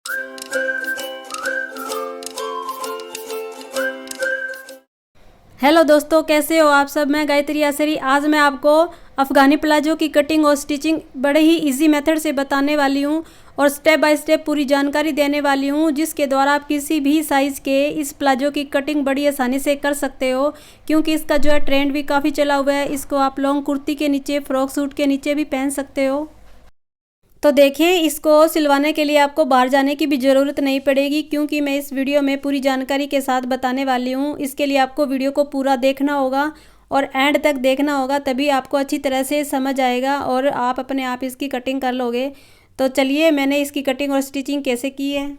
Hello दोस्तों, कैसे हो आप सब। मैं गायत्री आसरी। आज मैं आपको अफ़गानी प्लाजो की कटिंग और स्टिचिंग बड़े ही इजी मेथड से बताने वाली हूँ और स्टेप बाय स्टेप पूरी जानकारी देने वाली हूँ, जिसके द्वारा आप किसी भी साइज़ के इस प्लाजो की कटिंग बड़ी आसानी से कर सकते हो। क्योंकि इसका जो है ट्रेंड भी काफ़ी चला हुआ है। इसको आप लॉन्ग कुर्ती के नीचे, फ्रॉक सूट के नीचे भी पहन सकते हो। तो देखिए, इसको सिलवाने के लिए आपको बाहर जाने की भी ज़रूरत नहीं पड़ेगी, क्योंकि मैं इस वीडियो में पूरी जानकारी के साथ बताने वाली हूँ। इसके लिए आपको वीडियो को पूरा देखना होगा और एंड तक देखना होगा, तभी आपको अच्छी तरह से समझ आएगा और आप अपने आप इसकी कटिंग कर लोगे। तो चलिए, मैंने इसकी कटिंग और स्टिचिंग कैसे की है।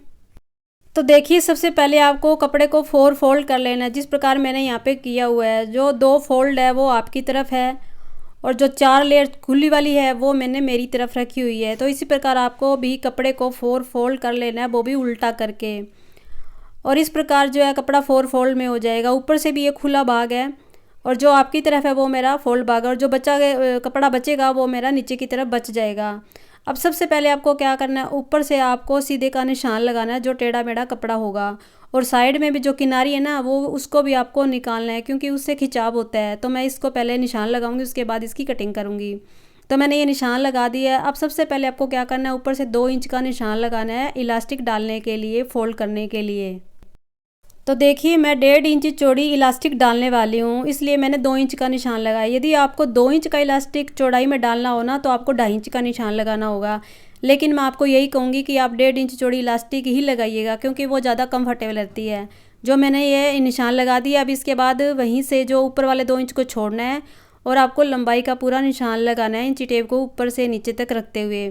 तो देखिए, सबसे पहले आपको कपड़े को 4 फोल्ड कर लेना है, जिस प्रकार मैंने यहाँ पे किया हुआ है। जो 2 फोल्ड है वो आपकी तरफ है और जो 4 लेयर खुली वाली है वो मैंने मेरी तरफ रखी हुई है। तो इसी प्रकार आपको भी कपड़े को 4 फोल्ड कर लेना है, वो भी उल्टा करके। और इस प्रकार जो है कपड़ा 4 फोल्ड में हो जाएगा। ऊपर से भी ये खुला भाग है और जो आपकी तरफ है वो मेरा फोल्ड भाग है, और जो कपड़ा बचेगा वो मेरा नीचे की तरफ बच जाएगा। अब सबसे पहले आपको क्या करना है, ऊपर से आपको सीधे का निशान लगाना है, जो टेढ़ा मेढ़ा कपड़ा होगा। और साइड में भी जो किनारी है ना, वो उसको भी आपको निकालना है, क्योंकि उससे खिंचाव होता है। तो मैं इसको पहले निशान लगाऊंगी, उसके बाद इसकी कटिंग करूंगी। तो मैंने ये निशान लगा दिया है। अब सबसे पहले आपको क्या करना है, ऊपर से 2 इंच का निशान लगाना है इलास्टिक डालने के लिए, फोल्ड करने के लिए। तो देखिए, मैं 1.5 इंच चौड़ी इलास्टिक डालने वाली हूँ, इसलिए मैंने 2 इंच का निशान लगाया। यदि आपको 2 इंच का इलास्टिक चौड़ाई में डालना हो ना, तो आपको 2.5 इंच का निशान लगाना होगा। लेकिन मैं आपको यही कहूँगी कि आप 1.5 इंच चौड़ी इलास्टिक ही लगाइएगा, क्योंकि वो ज़्यादा कंफर्टेबल रहती है। जो मैंने ये निशान लगा दिया, अब इसके बाद वहीं से जो ऊपर वाले 2 इंच को छोड़ना है और आपको लंबाई का पूरा निशान लगाना है, इंची टेप को ऊपर से नीचे तक रखते हुए।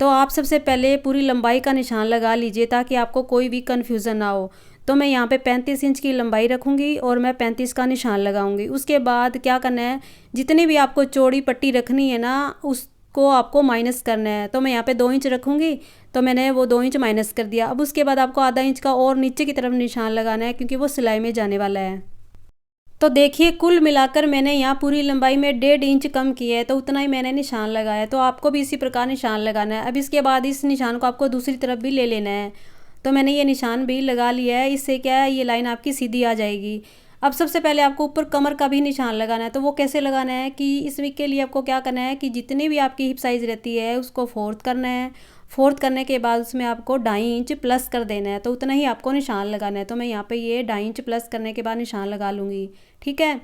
तो आप सबसे पहले पूरी लंबाई का निशान लगा लीजिए, ताकि आपको कोई भी कन्फ्यूज़न ना हो। तो मैं यहाँ पे 35 इंच की लंबाई रखूँगी और मैं 35 का निशान लगाऊंगी। उसके बाद क्या करना है, जितनी भी आपको चौड़ी पट्टी रखनी है ना, उसको आपको माइनस करना है। तो मैं यहाँ पे 2 इंच रखूँगी, तो मैंने वो 2 इंच माइनस कर दिया। अब उसके बाद आपको आधा इंच का और नीचे की तरफ निशान लगाना है, क्योंकि वो सिलाई में जाने वाला है। तो देखिए, कुल मिलाकर मैंने यहाँ पूरी लंबाई में 1.5 इंच कम किया है, तो उतना ही मैंने निशान लगाया है। तो आपको भी इसी प्रकार निशान लगाना है। अब इसके बाद इस निशान को आपको दूसरी तरफ भी ले लेना है। तो मैंने ये निशान भी लगा लिया है। इससे क्या है, ये लाइन आपकी सीधी आ जाएगी। अब सबसे पहले आपको ऊपर कमर का भी निशान लगाना है। तो वो कैसे लगाना है कि इसमें के लिए आपको क्या करना है कि जितनी भी आपकी हिप साइज़ रहती है उसको फोर्थ करना है। फोर्थ करने के बाद उसमें आपको 2.5 इंच प्लस कर देना है, तो उतना ही आपको निशान लगाना है। तो मैं यहाँ पे ये 2.5 इंच प्लस करने के बाद निशान लगा लूँगी। ठीक है।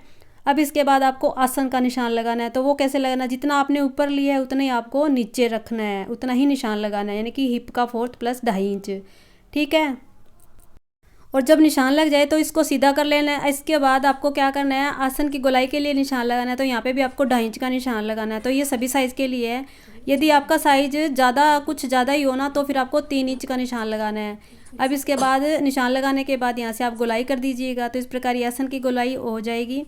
अब इसके बाद आपको आसन का निशान लगाना है। तो वो कैसे लगाना है, जितना आपने ऊपर लिया है उतना ही आपको नीचे रखना है, उतना ही निशान लगाना है, यानी कि हिप का फोर्थ प्लस 2.5 इंच। ठीक है। और जब निशान लग जाए तो इसको सीधा कर लेना है। इसके बाद आपको क्या करना है, आसन की गोलाई के लिए निशान लगाना है। तो यहाँ पे भी आपको 2.5 इंच का निशान लगाना है। तो ये सभी साइज़ के लिए है। यदि आपका साइज कुछ ज़्यादा ही हो ना, तो फिर आपको 3 इंच का निशान लगाना है। अब इसके बाद निशान लगाने के बाद यहाँ से आप गोलाई कर दीजिएगा। तो इस प्रकार ये आसन की गोलाई हो जाएगी।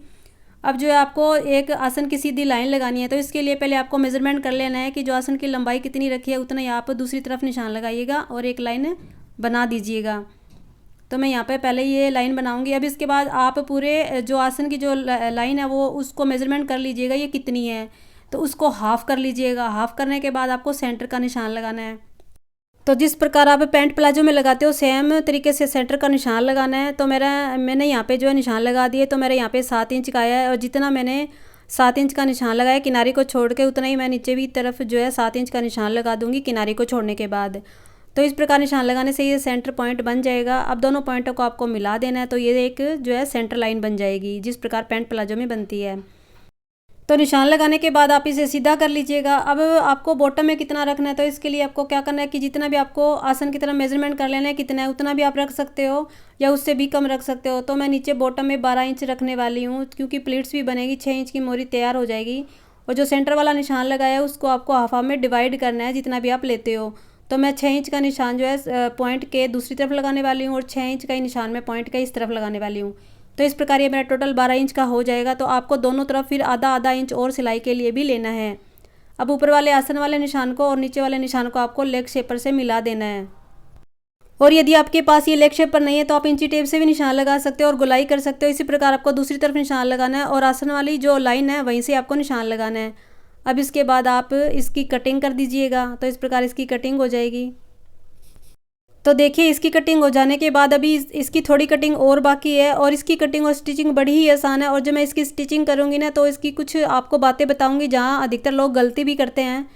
अब जो है आपको एक आसन की सीधी लाइन लगानी है। तो इसके लिए पहले आपको मेज़रमेंट कर लेना है कि जो आसन की लंबाई कितनी रखी है, उतना ही आप दूसरी तरफ निशान लगाइएगा और एक लाइन बना दीजिएगा। तो मैं यहाँ पे पहले ये लाइन बनाऊंगी। अब इसके बाद आप पूरे जो आसन की जो लाइन है वो उसको मेज़रमेंट कर लीजिएगा, ये कितनी है। तो उसको हाफ़ कर लीजिएगा। हाफ़ करने के बाद आपको सेंटर का निशान लगाना है। तो जिस प्रकार आप पैंट प्लाजो में लगाते हो, सेम तरीके से सेंटर का निशान लगाना है। तो मैंने यहाँ पे जो है निशान लगा दिए। तो मेरे यहाँ पे 7 इंच का आया है, और जितना मैंने 7 इंच का निशान लगाया किनारे को छोड़ के, उतना ही मैं नीचे भी तरफ जो है 7 इंच का निशान लगा दूँगी किनारे को छोड़ने के बाद। तो इस प्रकार निशान लगाने से ये सेंटर पॉइंट बन जाएगा। अब दोनों पॉइंटों को आपको मिला देना है। तो ये एक जो है सेंटर लाइन बन जाएगी, जिस प्रकार पैंट प्लाजो में बनती है। तो निशान लगाने के बाद आप इसे सीधा कर लीजिएगा। अब आपको बॉटम में कितना रखना है, तो इसके लिए आपको क्या करना है कि जितना भी आपको आसन की तरह मेजरमेंट कर लेना है कितना है, उतना भी आप रख सकते हो या उससे भी कम रख सकते हो। तो मैं नीचे बॉटम में 12 इंच रखने वाली हूँ, क्योंकि प्लीट्स भी बनेगी, 6 इंच की मोरी तैयार हो जाएगी। और जो सेंटर वाला निशान लगाया है उसको आपको हाफ हाफ में डिवाइड करना है, जितना भी आप लेते हो। तो मैं 6 इंच का निशान जो है पॉइंट के दूसरी तरफ लगाने वाली हूँ, और 6 इंच का ही निशान मैं पॉइंट के इस तरफ लगाने वाली हूँ। तो इस प्रकार ये मेरा टोटल 12 इंच का हो जाएगा। तो आपको दोनों तरफ फिर आधा आधा इंच और सिलाई के लिए भी लेना है। अब ऊपर वाले आसन वाले निशान को और नीचे वाले निशान को आपको लेग शेपर से मिला देना है। और यदि आपके पास ये लेग शेपर नहीं है, तो आप इंची टेप से भी निशान लगा सकते हो और गुलाई कर सकते हो। इसी प्रकार आपको दूसरी तरफ निशान लगाना है, और आसन वाली जो लाइन है वहीं से आपको निशान लगाना है। अब इसके बाद आप इसकी कटिंग कर दीजिएगा। तो इस प्रकार इसकी कटिंग हो जाएगी। तो देखिए इसकी कटिंग हो जाने के बाद अभी इसकी थोड़ी कटिंग और बाकी है, और इसकी कटिंग और स्टिचिंग बड़ी ही आसान है। और जब मैं इसकी स्टिचिंग करूँगी ना तो इसकी कुछ आपको बातें बताऊँगी जहाँ अधिकतर लोग गलती भी करते हैं।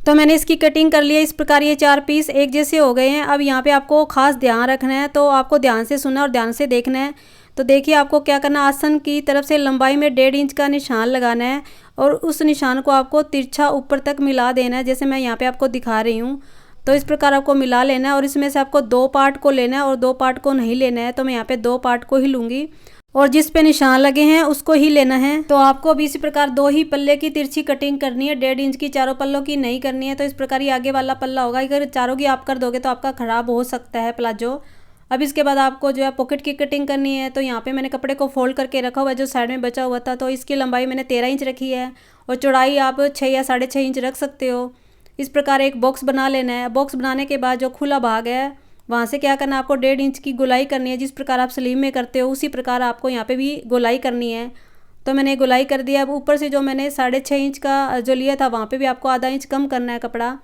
तो मैंने इसकी कटिंग कर ली है। इस प्रकार ये 4 पीस एक जैसे हो गए हैं। अब यहाँ पे आपको खास ध्यान रखना है, तो आपको ध्यान से सुनना और ध्यान से देखना है। तो देखिए आपको क्या करना, आसन की तरफ से लंबाई में 1.5 इंच का निशान लगाना है, और उस निशान को आपको तिरछा ऊपर तक मिला देना है, जैसे मैं यहाँ पे आपको दिखा रही हूँ। तो इस प्रकार आपको मिला लेना है, और इसमें से आपको 2 पार्ट को लेना है और 2 पार्ट को नहीं लेना है। तो मैं यहाँ पे 2 पार्ट को ही लूँगी, और जिस पे निशान लगे हैं उसको ही लेना है। तो आपको भी इसी प्रकार 2 ही पल्ले की तिरछी कटिंग करनी है, 1.5 इंच की, चारों पल्लों की नहीं करनी है। तो इस प्रकार ये आगे वाला पल्ला होगा, अगर चारों की आप कर दोगे तो आपका ख़राब हो सकता है प्लाजो। अब इसके बाद आपको जो है पॉकेट की कटिंग करनी है। तो यहाँ पे मैंने कपड़े को फोल्ड करके रखा हुआ है जो साइड में बचा हुआ था। तो इसकी लंबाई मैंने 13 इंच रखी है, और चौड़ाई आप 6 या 6.5 इंच रख सकते हो। इस प्रकार एक बॉक्स बना लेना है। बॉक्स बनाने के बाद जो खुला भाग है वहाँ से क्या करना है, आपको 1.5 इंच की गोलाई करनी है। जिस प्रकार आप स्लीव में करते हो उसी प्रकार आपको यहाँ पे भी गोलाई करनी है। तो मैंने गोलाई कर दिया। अब ऊपर से जो मैंने 6.5 इंच का जो लिया था वहाँ पे भी आपको आधा इंच कम करना है कपड़ा।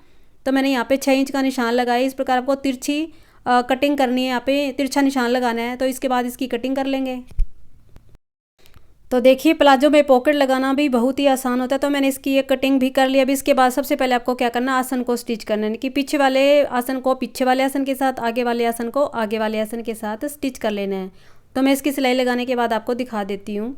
तो मैंने यहाँ पे 6 इंच का निशान लगाया। इस प्रकार आपको तिरछी कटिंग करनी है, यहाँ पे तिरछा निशान लगाना है। तो इसके बाद इसकी कटिंग कर लेंगे। तो देखिए प्लाजो में पॉकेट लगाना भी बहुत ही आसान होता है। तो मैंने इसकी एक कटिंग भी कर ली। अभी इसके बाद सबसे पहले आपको क्या करना है, आसन को स्टिच करना है कि पीछे वाले आसन को पीछे वाले आसन के साथ, आगे वाले आसन को आगे वाले आसन के साथ स्टिच कर लेना है। तो मैं इसकी सिलाई लगाने के बाद आपको दिखा देती हूँ।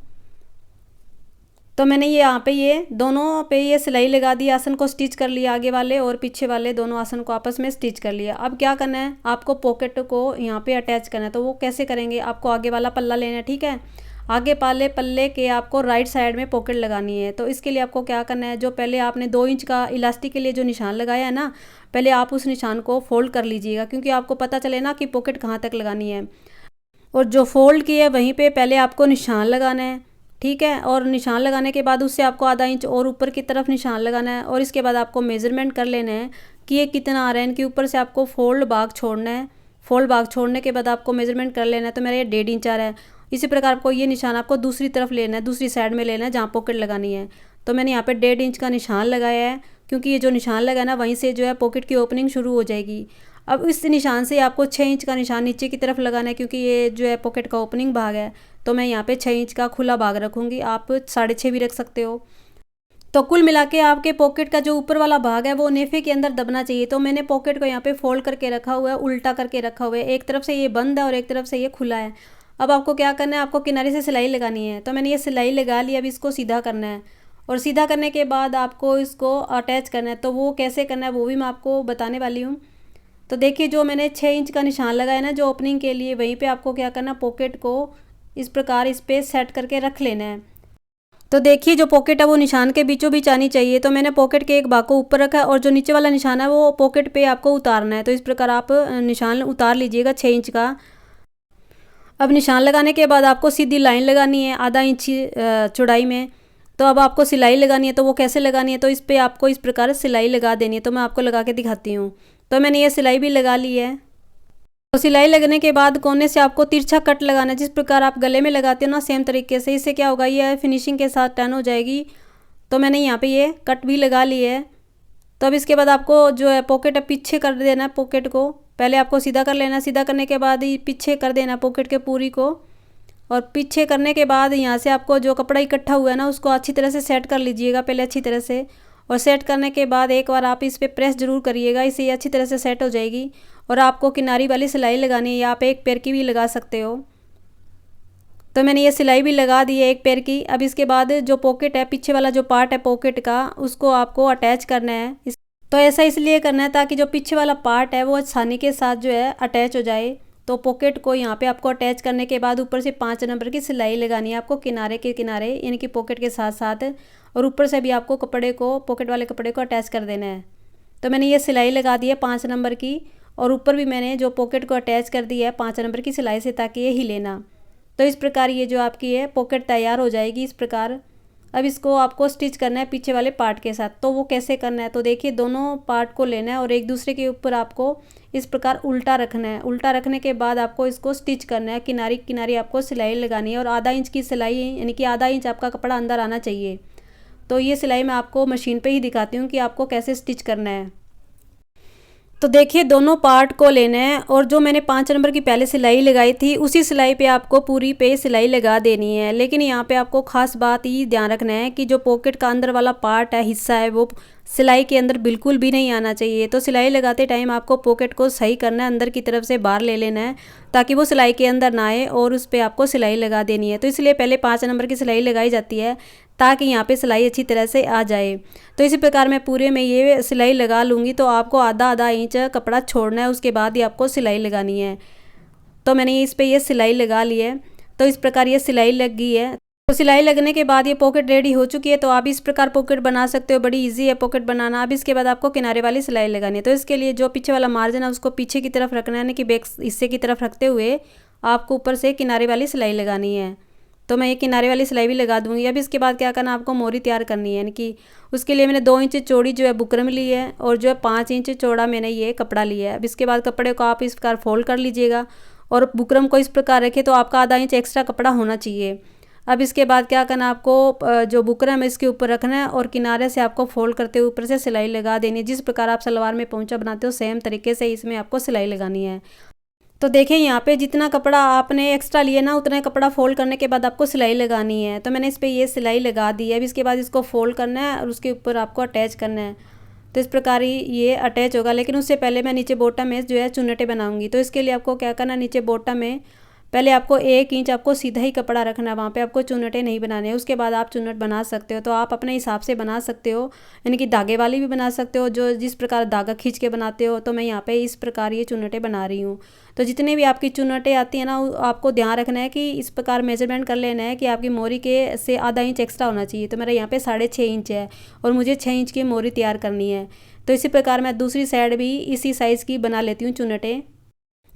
तो मैंने ये यहाँ पे ये दोनों पे ये सिलाई लगा दी, आसन को स्टिच कर लिया, आगे वाले और पीछे वाले दोनों आसन को आपस में स्टिच कर लिया। अब क्या करना है, आपको पॉकेट को यहाँ पे अटैच करना है। तो वो कैसे करेंगे, आपको आगे वाला पल्ला लेना है, ठीक है। आगे वाले पल्ले के आपको राइट साइड में पॉकेट लगानी है। तो इसके लिए आपको क्या करना है, जो पहले आपने 2 इंच का इलास्टिक के लिए जो निशान लगाया है ना, पहले आप उस निशान को फोल्ड कर लीजिएगा, क्योंकि आपको पता चले ना कि पॉकेट कहाँ तक लगानी है। और जो फोल्ड की है वहीं पे पहले आपको निशान लगाना है, ठीक है। और निशान लगाने के बाद उससे आपको आधा इंच और ऊपर की तरफ निशान लगाना है। और इसके बाद आपको मेज़रमेंट कर लेना है कि ये कितना आ रहा है। इनके ऊपर से आपको फोल्ड भाग छोड़ना है। फोल्ड भाग छोड़ने के बाद आपको मेज़रमेंट कर लेना है। तो मेरा ये 1.5 इंच आ रहा है। इसी प्रकार आपको ये निशान आपको दूसरी तरफ लेना है, दूसरी साइड में लेना है जहाँ पॉकेट लगानी है। तो मैंने यहाँ पे 1.5 इंच का निशान लगाया है, क्योंकि ये जो निशान लगा है ना वहीं से जो है पॉकेट की ओपनिंग शुरू हो जाएगी। अब इस निशान से आपको 6 इंच का निशान नीचे की तरफ लगाना है, क्योंकि ये जो है पॉकेट का ओपनिंग भाग है। तो मैं यहाँ पे 6 इंच का खुला भाग रखूँगी, आप 6.5 भी रख सकते हो। तो कुल मिला के आपके पॉकेट का जो ऊपर वाला भाग है वो नेफे के अंदर दबना चाहिए। तो मैंने पॉकेट को यहाँ पे फोल्ड करके रखा हुआ है, उल्टा करके रखा हुआ है। एक तरफ से ये बंद है और एक तरफ से ये खुला है। अब आपको क्या करना है, आपको किनारे से सिलाई लगानी है। तो मैंने ये सिलाई लगा ली। अब इसको सीधा करना है, और सीधा करने के बाद आपको इसको अटैच करना है। तो वो कैसे करना है वो भी मैं आपको बताने वाली हूँ। तो देखिए जो मैंने 6 इंच का निशान लगाया ना जो ओपनिंग के लिए, वहीं पे आपको क्या करना, पॉकेट को इस प्रकार इस पे सेट करके रख लेना है। तो देखिए जो पॉकेट है वो निशान के बीचों बीच आनी चाहिए। तो मैंने पॉकेट के एक भाग को ऊपर रखा है, और जो नीचे वाला निशान है वो पॉकेट पे आपको उतारना है। तो इस प्रकार आप निशान उतार लीजिएगा 6 इंच का। अब निशान लगाने के बाद आपको सीधी लाइन लगानी है आधा इंच चौड़ाई में। तो अब आपको सिलाई लगानी है। तो वो कैसे लगानी है, तो इस पर आपको इस प्रकार सिलाई लगा देनी है। तो मैं आपको लगा के दिखाती हूँ। तो मैंने ये सिलाई भी लगा ली है। तो सिलाई लगने के बाद कोने से आपको तिरछा कट लगाना है, जिस प्रकार आप गले में लगाते हो ना सेम तरीके से। इससे क्या होगा, ये फिनिशिंग के साथ टर्न हो जाएगी। तो मैंने यहाँ पे ये कट भी लगा ली है। तो अब इसके बाद आपको जो है पॉकेट पीछे कर देना है। पॉकेट को पहले आपको सीधा कर लेना है, सीधा करने के बाद ही पीछे कर देना पॉकेट के पूरी को। और पीछे करने के बाद यहाँ से आपको जो कपड़ा इकट्ठा हुआ है ना उसको अच्छी तरह से सेट कर लीजिएगा पहले अच्छी तरह से। और सेट करने के बाद एक बार आप इस पर प्रेस जरूर करिएगा, इससे ये अच्छी तरह से सेट हो जाएगी। और आपको किनारी वाली सिलाई लगानी है, या आप एक पैर की भी लगा सकते हो। तो मैंने ये सिलाई भी लगा दी है एक पैर की। अब इसके बाद जो पॉकेट है, पीछे वाला जो पार्ट है पॉकेट का, उसको आपको अटैच करना है। तो ऐसा इसलिए करना है ताकि जो पीछे वाला पार्ट है वो आसानी के साथ जो है अटैच हो जाए। तो पॉकेट को यहाँ पे आपको अटैच करने के बाद ऊपर से 5 नंबर की सिलाई लगानी है आपको किनारे के किनारे, यानी कि पॉकेट के साथ साथ। और ऊपर से भी आपको कपड़े को, पॉकेट वाले कपड़े को अटैच कर देना है। तो मैंने ये सिलाई लगा दी है 5 नंबर की, और ऊपर भी मैंने जो पॉकेट को अटैच कर दी है 5 नंबर की सिलाई से, ताकि ये हिले ना। तो इस प्रकार ये जो आपकी है पॉकेट तैयार हो जाएगी इस प्रकार। अब इसको आपको स्टिच करना है पीछे वाले पार्ट के साथ। तो वो कैसे करना है, तो देखिए दोनों पार्ट को लेना है और एक दूसरे के ऊपर आपको इस प्रकार उल्टा रखना है। उल्टा रखने के बाद आपको इसको स्टिच करना है, किनारी किनारी आपको सिलाई लगानी है। और आधा इंच की सिलाई, यानी कि आधा इंच आपका कपड़ा अंदर आना चाहिए। तो ये सिलाई मैं आपको मशीन पे ही दिखाती हूँ कि आपको कैसे स्टिच करना है। तो देखिए दोनों पार्ट को लेना है और जो मैंने 5 नंबर की पहले सिलाई लगाई थी उसी सिलाई पे आपको पूरी पे सिलाई लगा देनी है। लेकिन यहाँ पे आपको ख़ास बात ये ध्यान रखना है कि जो पॉकेट का अंदर वाला पार्ट है, हिस्सा है, वो सिलाई के अंदर बिल्कुल भी नहीं आना चाहिए। तो सिलाई लगाते टाइम आपको पॉकेट को सही करना है, अंदर की तरफ से बाहर ले लेना है ताकि वो सिलाई के अंदर ना आए और उस पर आपको सिलाई लगा देनी है। तो इसलिए पहले 5 नंबर की सिलाई लगाई जाती है ताकि यहाँ पे सिलाई अच्छी तरह से आ जाए। तो इसी प्रकार मैं पूरे में ये सिलाई लगा लूँगी। तो आपको आधा आधा इंच कपड़ा छोड़ना है, उसके बाद ही आपको सिलाई लगानी है। तो मैंने इस पे ये सिलाई लगा ली है। तो इस प्रकार ये सिलाई लग गई है। तो सिलाई लगने के बाद ये पॉकेट रेडी हो चुकी है। तो आप इस प्रकार पॉकेट बना सकते हो, बड़ी इजी है पॉकेट बनाना। अब इसके बाद आपको किनारे वाली सिलाई लगानी है। तो इसके लिए जो पीछे वाला मार्जिन है उसको पीछे की तरफ रखना है, यानी कि बैक हिस्से की तरफ रखते हुए आपको ऊपर से किनारे वाली सिलाई लगानी है। तो मैं ये किनारे वाली सिलाई भी लगा दूंगी। अब इसके बाद क्या करना, आपको मोरी तैयार करनी है, यानी कि उसके लिए मैंने 2 इंच चौड़ी जो है बुकरम ली है और जो है 5 इंच चौड़ा मैंने ये कपड़ा लिया है। अब इसके बाद कपड़े को आप इस प्रकार फोल्ड कर लीजिएगा और बुकरम को इस प्रकार रखें तो आपका आधा इंच एक्स्ट्रा कपड़ा होना चाहिए। अब इसके बाद क्या करना, आपको जो बुकरम है इसके ऊपर रखना है और किनारे से आपको फोल्ड करते हुए ऊपर से सिलाई लगा देनी है। जिस प्रकार आप सलवार में पोंचा बनाते हो सेम तरीके से इसमें आपको सिलाई लगानी है। तो देखिए यहाँ पे जितना कपड़ा आपने एक्स्ट्रा लिया ना उतना कपड़ा फोल्ड करने के बाद आपको सिलाई लगानी है। तो मैंने इस पर ये सिलाई लगा दी है। अब इसके बाद इसको फोल्ड करना है और उसके ऊपर आपको अटैच करना है। तो इस प्रकार ही ये अटैच होगा। लेकिन उससे पहले मैं नीचे बॉटम में जो है चुन्नटें बनाऊंगी। तो इसके लिए आपको क्या करना है, नीचे बॉटम में पहले आपको 1 इंच आपको सीधा ही कपड़ा रखना है, वहाँ पे आपको चुन्नटें नहीं बनाने हैं। उसके बाद आप चुन्नट बना सकते हो। तो आप अपने हिसाब से बना सकते हो, यानी कि धागे वाली भी बना सकते हो, जो जिस प्रकार धागा खींच के बनाते हो। तो मैं यहाँ पे इस प्रकार ये चुन्नटें बना रही हूँ। तो जितने भी आपकी चुन्नटें आती हैं ना, आपको ध्यान रखना है कि इस प्रकार मेजरमेंट कर लेना है कि आपकी मोरी के से आधा इंच एक्स्ट्रा होना चाहिए। तो मेरा यहाँ पे 6.5 इंच है और मुझे 6 इंच की मोरी तैयार करनी है। तो इसी प्रकार मैं दूसरी साइड भी इसी साइज़ की बना लेती हूँ चुन्नटें।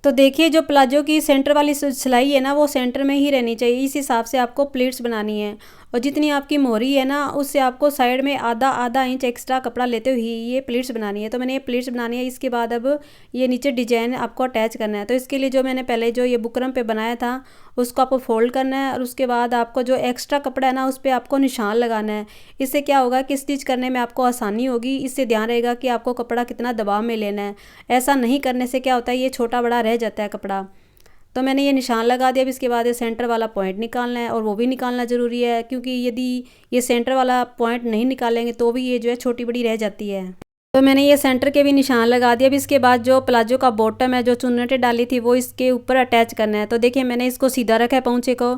तो देखिए जो प्लाजो की सेंटर वाली सिलाई है ना, वो सेंटर में ही रहनी चाहिए। इस हिसाब से आपको प्लीट्स बनानी है और जितनी आपकी मोहरी है ना उससे आपको साइड में आधा आधा इंच एक्स्ट्रा कपड़ा लेते हुए ये प्लीट्स बनानी है। तो मैंने ये प्लीट्स बनानी है। इसके बाद अब ये नीचे डिजाइन आपको अटैच करना है। तो इसके लिए जो मैंने पहले जो ये बुकरम पे बनाया था उसको आपको फोल्ड करना है और उसके बाद आपको जो एक्स्ट्रा कपड़ा है ना उस पर आपको निशान लगाना है। इससे क्या होगा कि स्टिच करने में आपको आसानी होगी। इससे ध्यान रहेगा कि आपको कपड़ा कितना दबाव में लेना है। ऐसा नहीं करने से क्या होता है, ये छोटा बड़ा रह जाता है कपड़ा। तो मैंने ये निशान लगा दिया। अब इसके बाद ये सेंटर वाला पॉइंट निकालना है और वो भी निकालना ज़रूरी है, क्योंकि यदि ये सेंटर वाला पॉइंट नहीं निकालेंगे तो भी ये जो है छोटी बड़ी रह जाती है। तो मैंने ये सेंटर के भी निशान लगा दिया। अब इसके बाद जो प्लाजो का बॉटम है, जो चुन्नटें डाली थी, वो इसके ऊपर अटैच करना है। तो देखिए मैंने इसको सीधा रखा है पहुँचे को,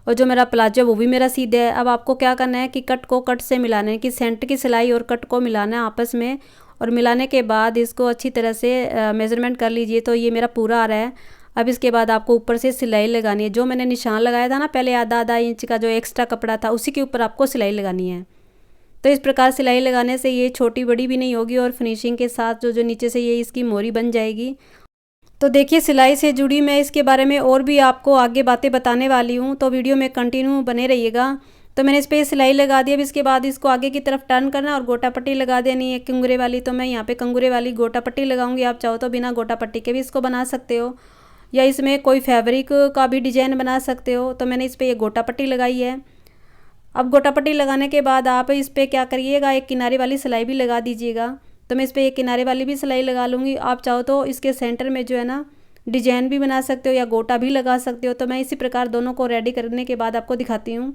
और जो मेरा प्लाजो है वो भी मेरा सीधा है। अब आपको क्या करना है कि कट को कट से मिलाना है, कि सेंटर की सिलाई और कट को मिलाना है आपस में, और मिलाने के बाद इसको अच्छी तरह से मेज़रमेंट कर लीजिए। तो ये मेरा पूरा आ रहा है। अब इसके बाद आपको ऊपर से सिलाई लगानी है। जो मैंने निशान लगाया था ना पहले, आधा आधा इंच का जो एक्स्ट्रा कपड़ा था, उसी के ऊपर आपको सिलाई लगानी है। तो इस प्रकार सिलाई लगाने से ये छोटी बड़ी भी नहीं होगी और फिनिशिंग के साथ जो जो नीचे से ये इसकी मोरी बन जाएगी। तो देखिए सिलाई से जुड़ी मैं इसके बारे में और भी आपको आगे बातें बताने वाली हूँ, तो वीडियो में कंटिन्यू बने रहिएगा। तो मैंने इस पर सिलाई लगा दी। अब इसके बाद इसको आगे की तरफ टर्न करना है और गोटा पट्टी लगा देनी है कंगूरे वाली। तो मैं यहाँ पे कंगूरे वाली गोटा पट्टी लगाऊंगी। आप चाहो तो बिना गोटा पट्टी के भी इसको बना सकते हो, या इसमें कोई फैब्रिक का भी डिजाइन बना सकते हो। तो मैंने इस पर ये गोटा पट्टी लगाई है। अब गोटा पट्टी लगाने के बाद आप इस पर क्या करिएगा, एक किनारे वाली सिलाई भी लगा दीजिएगा। तो मैं इस पर एक किनारे वाली भी सिलाई लगा लूँगी। आप चाहो तो इसके सेंटर में जो है ना डिजाइन भी बना सकते हो या गोटा भी लगा सकते हो। तो मैं इसी प्रकार दोनों को रेडी करने के बाद आपको दिखाती हूँ।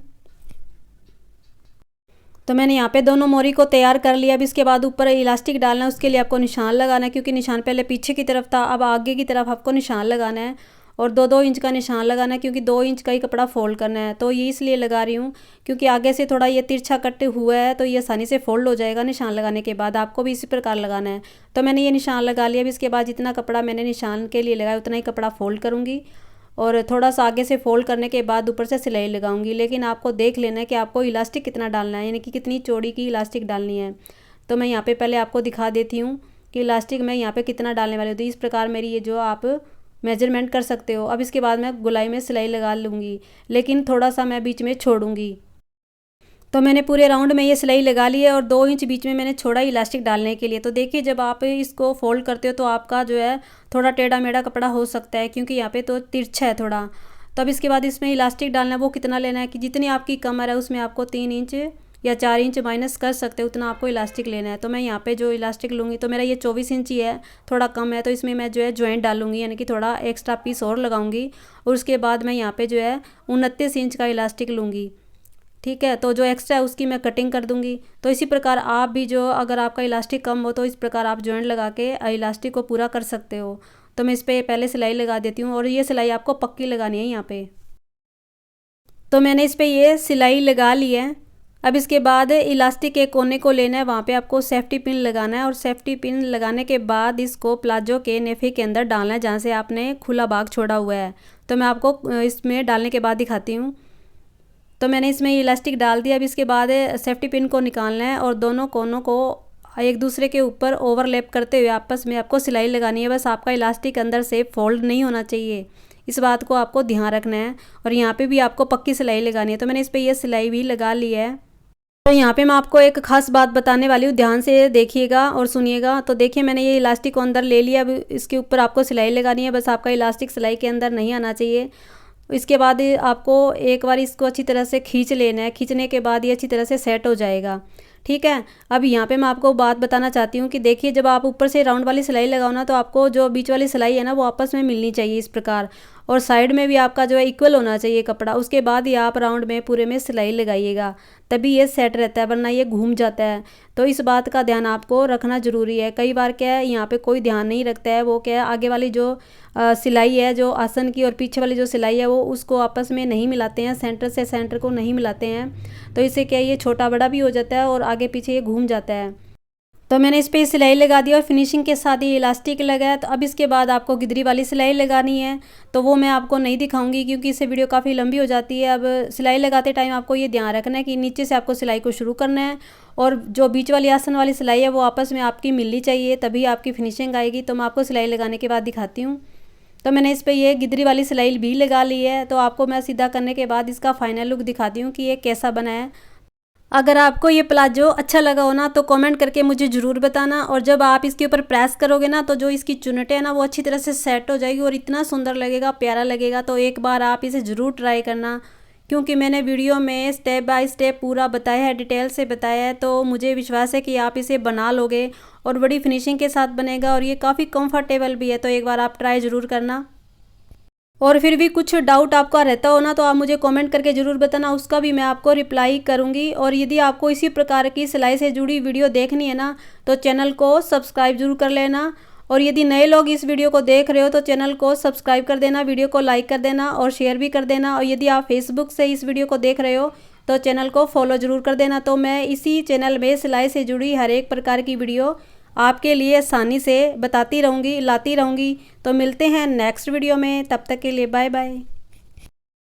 तो मैंने यहाँ पे दोनों मोरी को तैयार कर लिया। अब इसके बाद ऊपर इलास्टिक डालना है, उसके लिए आपको निशान लगाना है, क्योंकि निशान पहले पीछे की तरफ था, अब आगे की तरफ आपको निशान लगाना है। और 2-2 इंच का निशान लगाना है, क्योंकि 2 इंच का ही कपड़ा फोल्ड करना है। तो ये इसलिए लगा रही हूँ क्योंकि आगे से थोड़ा ये तिरछा कट हुआ है, तो ये आसानी से फोल्ड हो जाएगा निशान लगाने के बाद। आपको भी इसी प्रकार लगाना है। तो मैंने ये निशान लगा लिया। अब इसके बाद जितना कपड़ा मैंने निशान के लिए लगाया उतना ही कपड़ा फोल्ड करूँगी और थोड़ा सा आगे से फोल्ड करने के बाद ऊपर से सिलाई लगाऊंगी। लेकिन आपको देख लेना है कि आपको इलास्टिक कितना डालना है, यानी कि कितनी चौड़ी की इलास्टिक डालनी है। तो मैं यहाँ पे पहले आपको दिखा देती हूँ कि इलास्टिक मैं यहाँ पे कितना डालने वाली हूँ। तो इस प्रकार मेरी ये जो आप मेजरमेंट कर सकते हो। अब इसके बाद मैं गोलाई में सिलाई लगा लूँगी, लेकिन थोड़ा सा मैं बीच में छोड़ूंगी। तो मैंने पूरे राउंड में ये सिलाई लगा ली है और 2 इंच बीच में मैंने छोड़ा इलास्टिक डालने के लिए। तो देखिए जब आप इसको फोल्ड करते हो तो आपका जो है थोड़ा टेढ़ा मेढ़ा कपड़ा हो सकता है, क्योंकि यहाँ पे तो तिरछा है थोड़ा। तो अब इसके बाद इसमें इलास्टिक डालना है, वो कितना लेना है कि जितनी आपकी कमर है उसमें आपको 3 इंच या 4 इंच माइनस कर सकते हो, उतना आपको इलास्टिक लेना है। तो मैं यहाँ पे जो इलास्टिक लूँगी तो मेरा ये 24 इंच ही है, थोड़ा कम है, तो इसमें मैं जो है जॉइंट डालूंगी, यानी कि थोड़ा एक्स्ट्रा पीस और लगाऊंगी। और उसके बाद मैं यहाँ पे जो है 29 इंच का इलास्टिक लूँगी। ठीक है, तो जो एक्स्ट्रा है उसकी मैं कटिंग कर दूंगी। तो इसी प्रकार आप भी जो अगर आपका इलास्टिक कम हो तो इस प्रकार आप जॉइंट लगा के इलास्टिक को पूरा कर सकते हो। तो मैं इस पर पहले सिलाई लगा देती हूँ, और ये सिलाई आपको पक्की लगानी है यहाँ पे। तो मैंने इस पर ये सिलाई लगा ली है। अब इसके बाद इलास्टिक के कोने को लेना है, वहाँ पे आपको सेफ्टी पिन लगाना है, और सेफ्टी पिन लगाने के बाद इसको प्लाजो के नेफे के अंदर डालना है, जहाँ से आपने खुला भाग छोड़ा हुआ है। तो मैं आपको इसमें डालने के बाद दिखाती हूँ। तो मैंने इसमें इलास्टिक डाल दिया। अब इसके बाद सेफ्टी पिन को निकालना है, और दोनों कोनों को एक दूसरे के ऊपर ओवरलैप करते हुए आपस में आपको सिलाई लगानी है। बस आपका इलास्टिक अंदर से फोल्ड नहीं होना चाहिए, इस बात को आपको ध्यान रखना है। और यहाँ पे भी आपको पक्की सिलाई लगानी है। तो मैंने इस पर यह सिलाई भी लगा ली है। तो यहाँ पे मैं आपको एक खास बात बताने वाली हूँ, ध्यान से देखिएगा और सुनिएगा। तो देखिए मैंने ये इलास्टिक को अंदर ले लिया। अब इसके ऊपर आपको सिलाई लगानी है, बस आपका इलास्टिक सिलाई के अंदर नहीं आना चाहिए। इसके बाद आपको एक बार इसको अच्छी तरह से खींच लेना है। खींचने के बाद ये अच्छी तरह से सेट हो जाएगा। ठीक है, अब यहाँ पे मैं आपको बात बताना चाहती हूँ कि देखिए जब आप ऊपर से राउंड वाली सिलाई लगाओ ना, तो आपको जो बीच वाली सिलाई है ना वो आपस में मिलनी चाहिए इस प्रकार, और साइड में भी आपका जो है इक्वल होना चाहिए कपड़ा। उसके बाद ही आप राउंड में पूरे में सिलाई लगाइएगा, तभी ये सेट रहता है, वरना ये घूम जाता है। तो इस बात का ध्यान आपको रखना ज़रूरी है। कई बार क्या है यहाँ पे कोई ध्यान नहीं रखता है, वो क्या है आगे वाली जो सिलाई है जो आसन की, और पीछे वाली जो सिलाई है वो उसको आपस में नहीं मिलाते हैं, सेंटर से सेंटर को नहीं मिलाते हैं। तो इससे क्या है ये छोटा बड़ा भी हो जाता है और आगे पीछे ये घूम जाता है। तो मैंने इस पर सिलाई लगा दी और फिनिशिंग के साथ ही इलास्टिक लगाया। तो अब इसके बाद आपको गिदरी वाली सिलाई लगानी है, तो वो मैं आपको नहीं दिखाऊंगी क्योंकि इससे वीडियो काफ़ी लंबी हो जाती है। अब सिलाई लगाते टाइम आपको ये ध्यान रखना है कि नीचे से आपको सिलाई को शुरू करना है, और जो बीच वाली आसन वाली सिलाई है वो आपस में आपकी मिलनी चाहिए, तभी आपकी फिनिशिंग आएगी। तो मैं आपको सिलाई लगाने के बाद दिखाती हूँ। तो मैंने इस पर ये गिदरी वाली सिलाई भी लगा ली है। तो आपको मैं सीधा करने के बाद इसका फाइनल लुक दिखाती हूँ कि ये कैसा बना है। अगर आपको ये प्लाजो अच्छा लगा हो ना तो कमेंट करके मुझे ज़रूर बताना। और जब आप इसके ऊपर प्रेस करोगे ना तो जो इसकी चुनटें है ना वो अच्छी तरह से सेट हो जाएगी और इतना सुंदर लगेगा, प्यारा लगेगा। तो एक बार आप इसे ज़रूर ट्राई करना, क्योंकि मैंने वीडियो में स्टेप बाय स्टेप पूरा बताया है, डिटेल से बताया है। तो मुझे विश्वास है कि आप इसे बना लोगे और बड़ी फिनिशिंग के साथ बनेगा, और ये काफ़ी कंफर्टेबल भी है। तो एक बार आप ट्राई ज़रूर करना। और फिर भी कुछ डाउट आपका रहता हो ना तो आप मुझे कमेंट करके ज़रूर बताना, उसका भी मैं आपको रिप्लाई करूँगी। और यदि आपको इसी प्रकार की सिलाई से जुड़ी वीडियो देखनी है ना तो चैनल को सब्सक्राइब जरूर कर लेना। और यदि नए लोग इस वीडियो को देख रहे हो तो चैनल को सब्सक्राइब कर देना, वीडियो को लाइक कर देना और शेयर भी कर देना। और यदि आप फेसबुक से इस वीडियो को देख रहे हो तो चैनल को फॉलो ज़रूर कर देना। तो मैं इसी चैनल में सिलाई से जुड़ी हर एक प्रकार की वीडियो आपके लिए आसानी से बताती रहूँगी, लाती रहूँगी। तो मिलते हैं नेक्स्ट वीडियो में, तब तक के लिए बाय बाय।